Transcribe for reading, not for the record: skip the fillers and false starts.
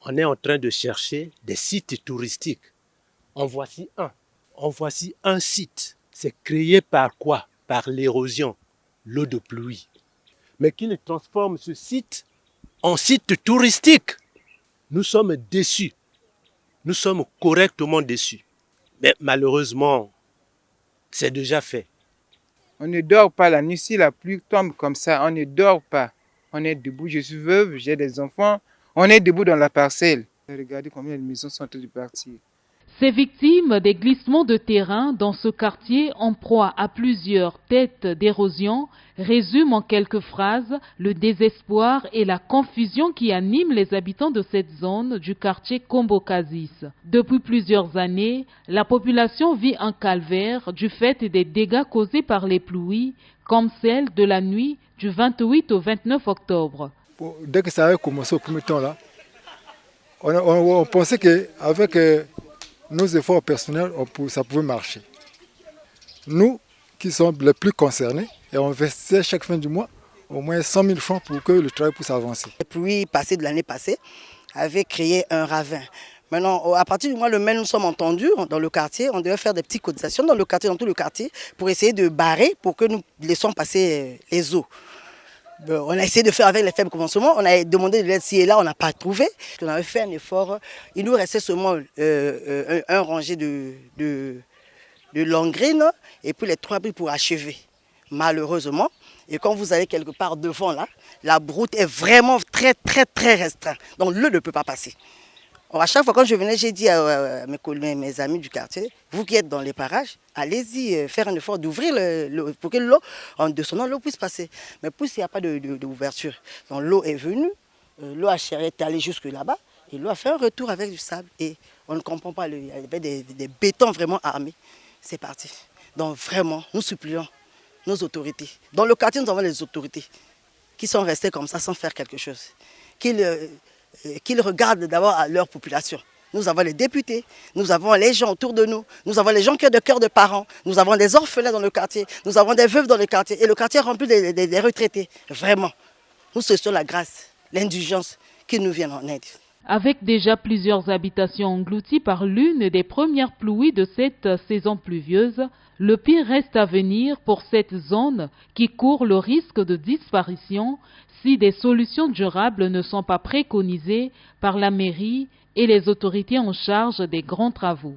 On est en train de chercher des sites touristiques. En voici un. En voici un site. C'est créé par quoi? Par l'érosion, l'eau de pluie. Mais qui transforme ce site en site touristique. Nous sommes déçus. Nous sommes correctement déçus. Mais malheureusement, c'est déjà fait. On ne dort pas la nuit. Si la pluie tombe comme ça, on ne dort pas. On est debout. Je suis veuve, j'ai des enfants. On est debout dans la parcelle. Regardez combien de maisons sont en train de partir. Ces victimes des glissements de terrain dans ce quartier en proie à plusieurs têtes d'érosion résument en quelques phrases le désespoir et la confusion qui animent les habitants de cette zone du quartier Kombo-Kazis. Depuis plusieurs années, la population vit un calvaire du fait des dégâts causés par les pluies, comme celle de la nuit du 28 au 29 octobre. Dès que ça avait commencé au premier temps là, on pensait qu'avec nos efforts personnels, ça pouvait marcher. Nous, qui sommes les plus concernés, et on investissait chaque fin du mois au moins 100 000 francs pour que le travail puisse avancer. Les pluies passées de l'année passée avaient créé un ravin. Maintenant, à partir du mois de mai, nous sommes entendus dans le quartier. On devait faire des petites cotisations dans le quartier, dans tout le quartier, pour essayer de barrer, pour que nous laissions passer les eaux. On a essayé de faire avec les faibles commencements, on a demandé de l'aide ci et là, on n'a pas trouvé. On avait fait un effort, il nous restait seulement un rangé de langrines et puis les 3 briques pour achever. Malheureusement, et quand vous allez quelque part devant là, la route est vraiment très restreinte, donc l'eau ne peut pas passer. Alors à chaque fois quand je venais, j'ai dit à mes amis du quartier, vous qui êtes dans les parages, allez-y faire un effort d'ouvrir pour que l'eau, en descendant, l'eau puisse passer. Mais puisqu'il n'y a pas d'ouverture, donc l'eau est venue, l'eau est allée jusque là-bas, et l'eau a fait un retour avec du sable. Et on ne comprend pas, il y avait des bétons vraiment armés. C'est parti. Donc vraiment, nous supplions nos autorités. Dans le quartier, nous avons les autorités qui sont restées comme ça sans faire quelque chose. Qu'ils regardent d'abord à leur population. Nous avons les députés, nous avons les gens autour de nous, nous avons les gens qui ont de cœur de parents, nous avons des orphelins dans le quartier, nous avons des veuves dans le quartier et le quartier est rempli des retraités. Vraiment, nous souhaitons la grâce, l'indulgence qui nous viennent en aide. Avec déjà plusieurs habitations englouties par l'une des premières pluies de cette saison pluvieuse, le pire reste à venir pour cette zone qui court le risque de disparition si des solutions durables ne sont pas préconisées par la mairie et les autorités en charge des grands travaux.